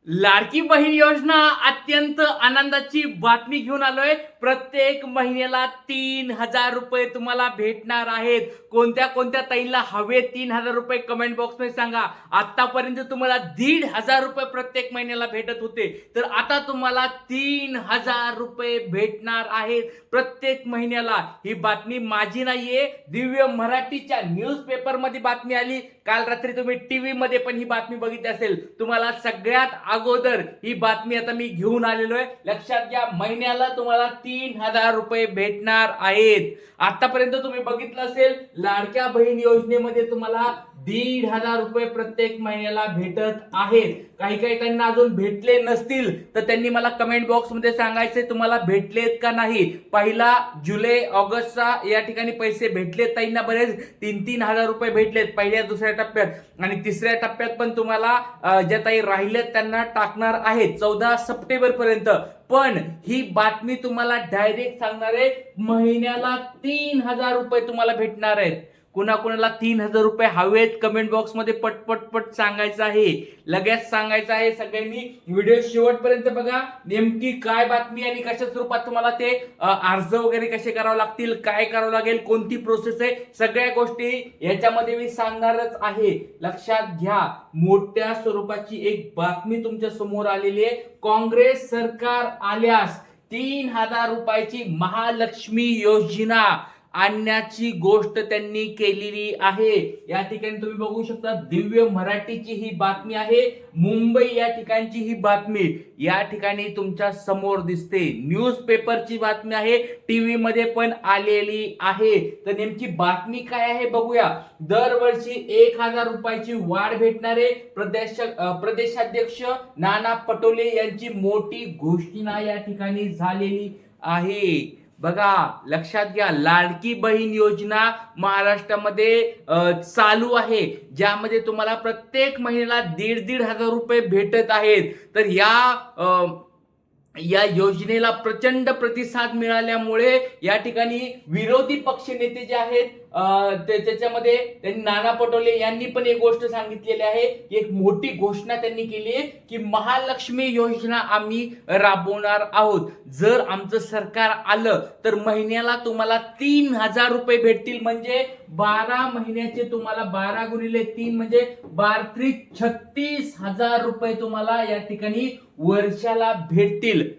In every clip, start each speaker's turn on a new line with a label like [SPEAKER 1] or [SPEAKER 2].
[SPEAKER 1] लाडकी बहीण योजना अत्यंत आनंदाची बातमी घेऊन आलोय. प्रत्येक महिन्याला 3,000 रुपये तुम्हाला भेटणार आहेत. कोणत्या कोणत्या ताईला हवे 3,000 रुपये कमेंट बॉक्स मध्ये सांगा. आतापर्यंत तुम्हाला 1,500 रुपये प्रत्येक महिन्याला भेटत होते, तर आता तुम्हाला 3,000 रुपये भेटणार आहेत प्रत्येक महिन्याला. ही बातमी माझी नाहीये, दिव्य मराठीच्या न्यूजपेपर मध्ये बातमी आली. काल रात्री तुम्ही टीव्ही मध्ये पण ही बातमी बघितली असेल. तुम्हाला सगळ्यात अगोदर ही बातमी आता मी घेऊन आलेलो आहे. लक्षात घ्या, महिन्याला तुम्हाला 3,000 रुपये भेटणार आहेत. आतापर्यंत तुम्ही बघितलं असेल, लाडक्या बहीण योजनेमध्ये तुम्हाला 1,500 रुपये प्रत्येक महिन्याला भेटत आहेत. काही काही त्यांना अजून भेटले नसतील तर त्यांनी मला कमेंट बॉक्स मध्ये सांगायचे तुम्हाला भेटलेत का नाही. पहिला जुलै ऑगस्टचा या ठिकाणी पैसे भेटलेत ताईंना, बरेच 3,000 रुपये भेटलेत पहिल्या दुसऱ्या टप्प्यात, आणि तिसऱ्या टप्प्यात पण तुम्हाला ज्या ताई राहिल्यात त्यांना टाकणार आहेत 14 सप्टेंबर पर्यंत. पण ही बातमी तुम्हाला डायरेक्ट सांगणार आहे, महिन्याला 3,000 रुपये तुम्हाला भेटणार आहेत. कुणाकुणाला 3,000 रुपये हवेत कमेंट बॉक्स मध्ये पट सांगायचं आहे, लगेच सांगायचं आहे. सगळ्यांनी व्हिडिओ शेवटपर्यंत बघा. नेमकी काय बातमी आणि कशा स्वरूपात तुम्हाला ते अर्ज वगैरे कसे करावे लागतील, काय करावं लागेल, कोणती प्रोसेस आहे, सगळ्या गोष्टी याच्यामध्ये मी सांगणारच आहे. लक्षात घ्या, मोठ्या स्वरूपाची एक बातमी तुमच्या समोर आलेली आहे. काँग्रेस सरकार आल्यास 3,000 रुपयाची महालक्ष्मी योजना आणण्याची गोष्ट त्यांनी केलेली आहे. या ठिकाणी तुम्ही बघू शकता, दिव्य मराठीची ही बातमी आहे. मुंबई या ठिकाणची ही बातमी या ठिकाणी तुमच्या समोर दिसते. न्यूज पेपरची बातमी आहे, टीव्ही मध्ये पण आलेली आहे. तर नेमकी बातमी काय आहे बघूया. दरवर्षी 1,000 रुपयाची वाढ भेटणारे प्रदेशाध्यक्ष नाना पटोले यांची मोठी घोषणा या ठिकाणी झालेली आहे. बघा, लक्षात घ्या, लाडकी बहीण योजना महाराष्ट्रामध्ये चालू आहे, ज्यामध्ये तुम्हाला प्रत्येक महिन्याला 1,500 रुपये भेटत आहेत. तर या योजनेला प्रचंड प्रतिसाद मिळाल्यामुळे या ठिकाणी विरोधी पक्ष नेते जे आहेत त्याच्यामध्ये त्यांनी नाना पटोले यांनी पण एक गोष्ट सांगितलेली आहे. एक मोठी घोषणा त्यांनी केली आहे की महालक्ष्मी योजना आम्ही राबवणार आहोत. जर आमचं सरकार आलं तर महिन्याला तुम्हाला 3,000 रुपये भेटतील. म्हणजे 12 महिन्याचे तुम्हाला 12 गुणिले 3 म्हणजे 12 36,000 रुपये तुम्हाला या ठिकाणी वर्षाला भेटतील.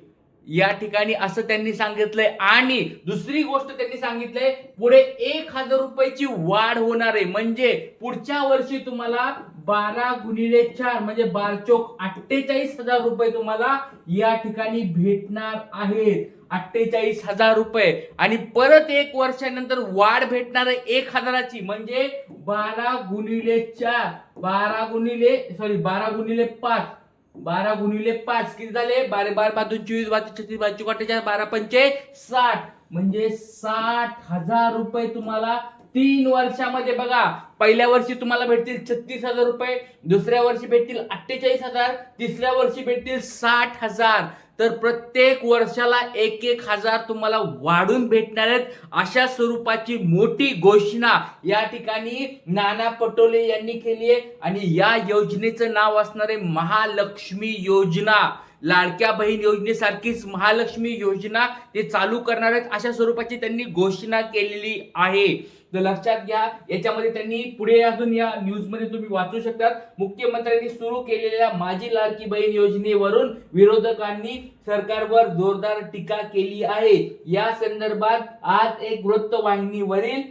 [SPEAKER 1] या ठिकाणी असं त्यांनी सांगितलंय. आणि दुसरी गोष्ट त्यांनी सांगितलंय, पुढे 1,000 रुपयाची वाढ होणार आहे. म्हणजे पुढच्या वर्षी तुम्हाला 12 गुणिले 4 म्हणजे 12 चोक 48,000 रुपये तुम्हाला या ठिकाणी भेटणार आहेत. 48,000 रुपये. आणि परत 1 वर्षानंतर वाढ भेटणार आहे 1,000ची. म्हणजे 12 गुणिले 4 12 गुणिले 5 12 गुणिले 5 किती झाले? 12 12 5 24 32 36 42 48 12 पंचे 60 म्हणजे 60,000 रुपये तुम्हाला 3 वर्षामध्ये. बघा, पहिल्या वर्षी तुम्हाला भेटतील 36,000 रुपये, दुसऱ्या वर्षी भेटतील 48,000, तिसऱ्या वर्षी भेटतील 60,000. तर प्रत्येक वर्षाला 1,000 तुम्हाला वाढून भेटणार आहेत. अशा स्वरूपाची मोठी घोषणा या ठिकाणी नाना पटोले यांनी केली आहे. आणि या योजनेचं नाव असणार आहे महालक्ष्मी योजना. लाडक्या बहीण योजनेसारखीच महालक्ष्मी योजना ते चालू करणार आहेत, अशा स्वरूपाची त्यांनी घोषणा केलेली आहे. तर लक्षात घ्या, याच्यामध्ये त्यांनी पुढे अजून या न्यूज मध्ये तुम्ही वाचू शकतात, मुख्यमंत्र्यांनी सुरू केलेल्या माझी लाडकी बहीण योजनेवरून विरोधकांनी सरकारवर जोरदार टीका केली आहे. या संदर्भात आज एक वृत्तवाहिनीवरील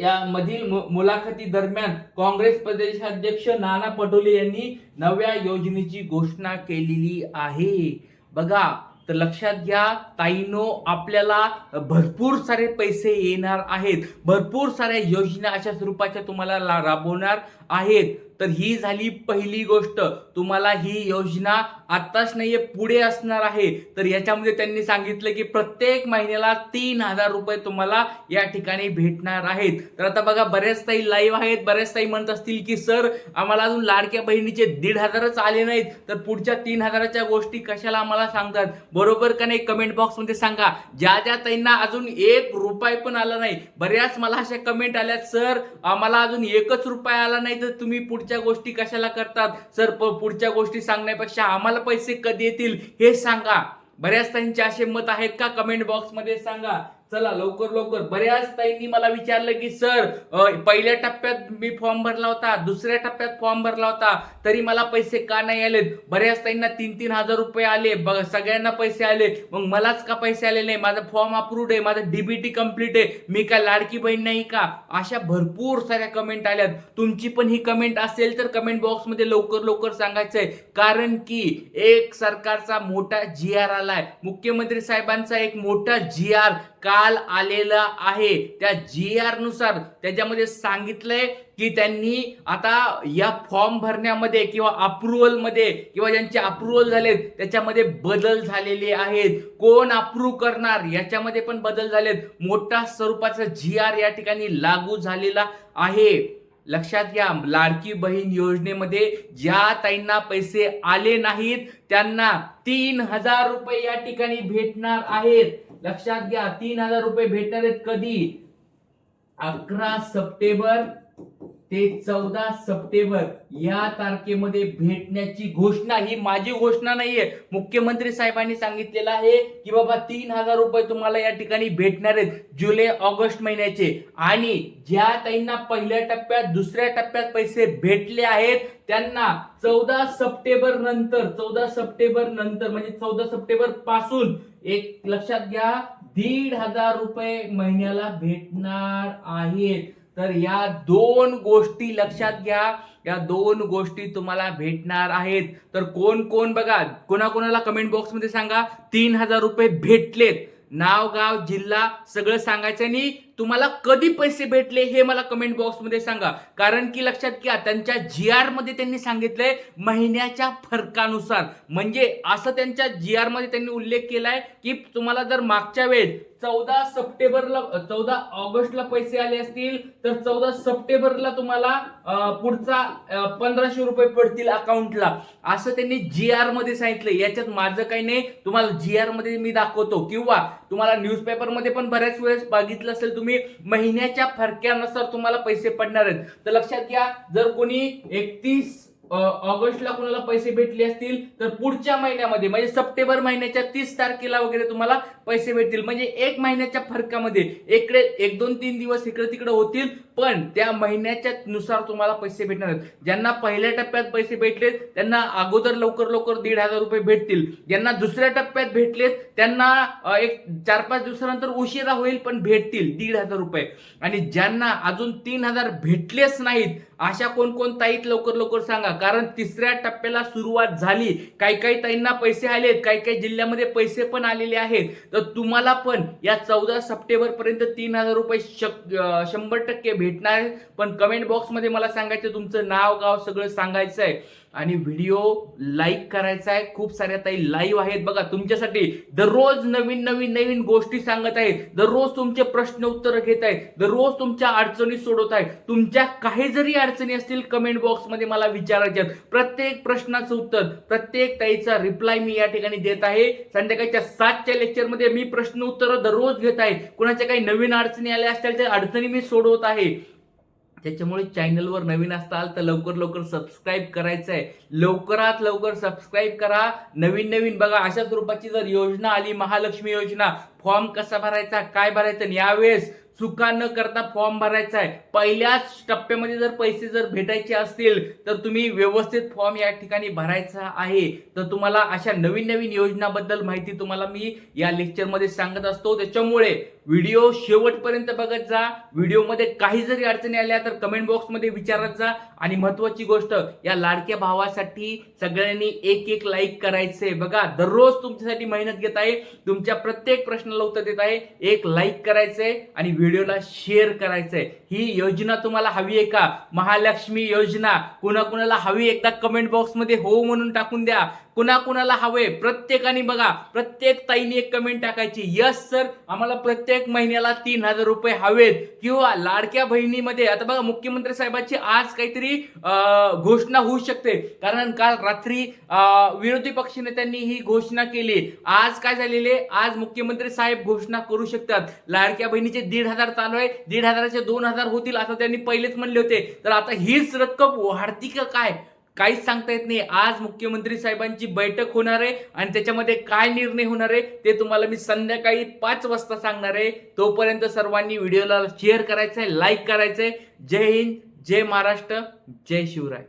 [SPEAKER 1] या मधील मुलाखती दरम्यान काँग्रेस प्रदेशाध्यक्ष नाना पटोले यांनी नव्या योजनेची घोषणा केलेली आहे. बघा, तर लक्षात घ्या ताईनो, आपल्याला भरपूर सारे पैसे येणार आहेत, भरपूर साऱ्या योजना अशा स्वरूपाच्या तुम्हाला राबवणार आहेत. तर ही झाली पहिली गोष्ट. तुम्हाला ही योजना आताच नाहीये, पुढे असणार आहे. तर याच्यामध्ये त्यांनी सांगितलं की प्रत्येक महिन्याला 3,000 रुपये तुम्हाला या ठिकाणी भेटणार आहेत. तर आता बघा, बऱ्याच ताई लाईव्ह आहेत, बऱ्याच ताई म्हणत असतील की सर आम्हाला अजून लाडक्या बहिणीचे 1,500च आले नाहीत, तर पुढच्या 3,000च्या गोष्टी कशाला आम्हाला सांगतात? बरोबर का नाही? कमेंट बॉक्स मध्ये सांगा. ज्या ताईंना अजून 1 रुपया पण आला नाही, बऱ्याच मला अशा कमेंट आल्यात, सर आम्हाला अजून 1च रुपया आला नाही, नाही तर तुम्ही पुढच्या गोष्टी कशाला करतात सर? पुढच्या गोष्टी सांगण्यापेक्षा आम्हाला पैसे कधी येतील हे सांगा. बऱ्याच ताईंचे असे मत आहेत का? कमेंट बॉक्स मध्ये सांगा. चला लवकर लवकर. बऱ्याच ताईंनी मला विचारलं की सर पहिल्या टप्प्यात मी फॉर्म भरला होता, दुसऱ्या टप्प्यात फॉर्म भरला होता, तरी मला पैसे का नाही आलेत? बऱ्याच ताईंना 3,000 रुपये आले, सगळ्यांना पैसे आले, मग मलाच का पैसे आले नाही? माझा फॉर्म अप्रूव्ड आहे, माझा डीबीटी कंप्लीट आहे, मी काय लाडकी बहीण नाही का? अशा भरपूर साऱ्या कमेंट आल्यात. तुमची पण ही कमेंट असेल तर कमेंट बॉक्स मध्ये लवकर लवकर सांगायचंय. कारण की एक सरकारचा मोठा GR आलाय, मुख्यमंत्री साहेबांचा एक मोठा GR काल आलेला आहे. त्या GR नुसार त्याच्यामध्ये सांगितलंय की त्यांनी आता या फॉर्म भरण्यामध्ये किंवा अप्रुव्हल मध्ये किंवा ज्यांचे अप्रुव्हल झालेत त्याच्यामध्ये बदल झालेले आहेत. कोण अप्रूव्ह करणार याच्यामध्ये पण बदल झालेत. मोठ्या स्वरूपाचा GR या ठिकाणी लागू झालेला आहे. लक्षात घ्या, लाडकी बहीण योजनेमध्ये ज्या ताईंना पैसे आले नाहीत त्यांना 3,000 रुपये या ठिकाणी भेटणार आहेत. लक्षात घ्या, 3,000 रुपये भेटणार आहेत. कधी? 11 सप्टेंबर ते 14 सप्टेंबर या तारखेमध्ये भेटण्याची घोषणा, ही माझी घोषणा नाहीये, मुख्यमंत्री साहेबांनी सांगितलेलं आहे की बाबा 3,000 रुपये तुम्हाला या ठिकाणी भेटणार आहेत जुलै ऑगस्ट महिन्याचे. आणि ज्या ताईंना पहिल्या टप्प्यात दुसऱ्या टप्प्यात पैसे भेटले आहेत त्यांना 14 सप्टेंबर नंतर म्हणजे 14 सप्टेंबर पासून एक लक्षात घ्या 1,500 रुपये महिन्याला भेटणार आहेत. तर या दोन गोष्टी लक्षात घ्या, या दोन गोष्टी तुम्हाला भेटणार आहेत. तर कोण कोण बघा, कोणाकोणाला कमेंट बॉक्स मध्ये सांगा 3,000 रुपये भेटलेत, नाव गाव जिल्हा सगळं सांगायचं आणि तुम्हाला कधी पैसे भेटले हे मला कमेंट बॉक्स मध्ये सांगा. कारण की लक्षात घ्या, त्यांच्या GR मध्ये त्यांनी सांगितलंय महिन्याच्या फरकानुसार. म्हणजे असं त्यांच्या GR मध्ये त्यांनी उल्लेख केलाय की तुम्हाला जर मागच्या वेळेस 14 ऑगस्टला पैसे आले असतील तर 14 सप्टेंबरला तुम्हाला पुढचा 1,500 रुपये पडतील अकाउंटला, असं त्यांनी GR मध्ये सांगितलं. याच्यात माझं काही नाही, तुम्हाला GR मध्ये मी दाखवतो किंवा तुम्हाला न्यूजपेपर मध्ये पण बऱ्याच वेळेस बघितलं असेल तुम्ही, महिन्याच्या फरक्यानुसार तुम्हाला पैसे पडणार आहेत. तर लक्षात घ्या, जर कोणी 31 ऑगस्टला कोणाला पैसे भेटले असतील तर पुढच्या महिन्यामध्ये म्हणजे सप्टेंबर महिन्याच्या 30 तारखेला वगैरे तुम्हाला पैसे भेटतील. म्हणजे एक महिन्याच्या फरकामध्ये इकडे 1-2-3 दिवस इकडे तिकडे होतील, पण त्या महिन्याच्या नुसार तुम्हाला पैसे भेटणार आहेत. ज्यांना पहिल्या टप्प्यात पैसे भेटलेत त्यांना अगोदर लवकर लवकर 1,500 रुपये भेटतील. ज्यांना दुसऱ्या टप्प्यात भेटलेत त्यांना एक 4-5 दिवसानंतर उशिरा होईल पण भेटतील 1,500 रुपये. आणि ज्यांना अजून 3,000 भेटलेच नाहीत अशा कोण ताईत लवकर लवकर सांगा. कारण तिसऱ्या टप्प्याला सुरुवात झाली. काही ताईंना पैसे आलेत, काही जिल्ह्यामध्ये पैसे पण आलेले आहेत. तर तुम्हाला पण या 14 सप्टेंबर पर्यंत 3,000 रुपये 100% भेटणार आहेत. पण कमेंट बॉक्स मध्ये मला सांगायचं, तुमचं नाव गाव सगळं सांगायचं आहे आणि व्हिडिओ लाईक करायचा आहे. खूप साऱ्या ताई लाईव्ह आहेत बघा तुमच्यासाठी, दररोज नवीन गोष्टी सांगत आहेत, दररोज तुमचे प्रश्न उत्तर घेत आहेत, दररोज तुमच्या अडचणी सोडवत आहेत. तुमच्या काही जरी अडचणी असतील कमेंट बॉक्स मध्ये मला विचारायच्या, प्रत्येक प्रश्नाचं उत्तर, प्रत्येक ताईचा रिप्लाय मी या ठिकाणी देत आहे. संध्याकाळच्या 7च्या लेक्चर मध्ये मी प्रश्न उत्तर दररोज घेत आहे. कुणाच्या काही नवीन अडचणी आल्या असतील त्या अडचणी मी सोडवत आहे. त्याच्यामुळे चॅनलवर नवीन असताल तर लवकर लवकर सबस्क्राईब करायचं आहे. लवकरात लवकर सबस्क्राईब करा. नवीन बघा अशा स्वरूपाची जर योजना आली, महालक्ष्मी योजना, फॉर्म कसा भरायचा, काय भरायचं, यावेळेस चुका न करता फॉर्म भरायचा आहे. पहिल्याच टप्प्यामध्ये जर पैसे जर भेटायचे असतील तर तुम्ही व्यवस्थित फॉर्म या ठिकाणी भरायचा आहे. तर तुम्हाला अशा नवीन योजनाबद्दल माहिती तुम्हाला मी या लेक्चर मध्ये सांगत असतो. त्याच्यामुळे व्हिडिओ शेवटपर्यंत बघत जा. व्हिडिओमध्ये काही जरी अडचणी आल्या तर कमेंट बॉक्स मध्ये विचारत जा. आणि महत्वाची गोष्ट, या लाडक्या भावासाठी सगळ्यांनी एक लाईक करायचंय. बघा दररोज तुमच्यासाठी मेहनत घेत आहे, तुमच्या प्रत्येक प्रश्नाला उत्तर देत आहे. एक लाईक करायचंय आणि व्हिडिओला शेअर करायचंय. ही योजना तुम्हाला हवी आहे का? महालक्ष्मी योजना कुणाकुणाला हवी एकदा कमेंट बॉक्स मध्ये हो म्हणून टाकून द्या. कुणाकुणाला हवे प्रत्येकाने बघा, प्रत्येक ताईने एक कमेंट टाकायची, यस सर आम्हाला प्रत्येक महिन्याला 3,000 रुपये हवेत. किंवा लाडक्या बहिणीमध्ये आता बघा मुख्यमंत्री साहेबांची आज काहीतरी घोषणा होऊ शकते. कारण काल रात्री विरोधी पक्षनेत्यांनी ही घोषणा केली. आज काय झालेले, आज मुख्यमंत्री साहेब घोषणा करू शकतात. लाडक्या बहिणीचे 1,500 1,500 चालू आहे, 1,500चे 2,000 होतील असं त्यांनी पहिलेच म्हणले होते. तर आता हीच रक्कम वाढती का काय, काहीच सांगता येत नाही. आज मुख्यमंत्री साहेबांची बैठक होणार आहे आणि त्याच्यामध्ये काय निर्णय होणार आहे ते तुम्हाला मी संध्याकाळी 5 वाजता सांगणार आहे. तोपर्यंत सर्वांनी व्हिडिओला शेअर करायचंय, लाईक करायचंय. जय हिंद, जय महाराष्ट्र, जय शिवराय.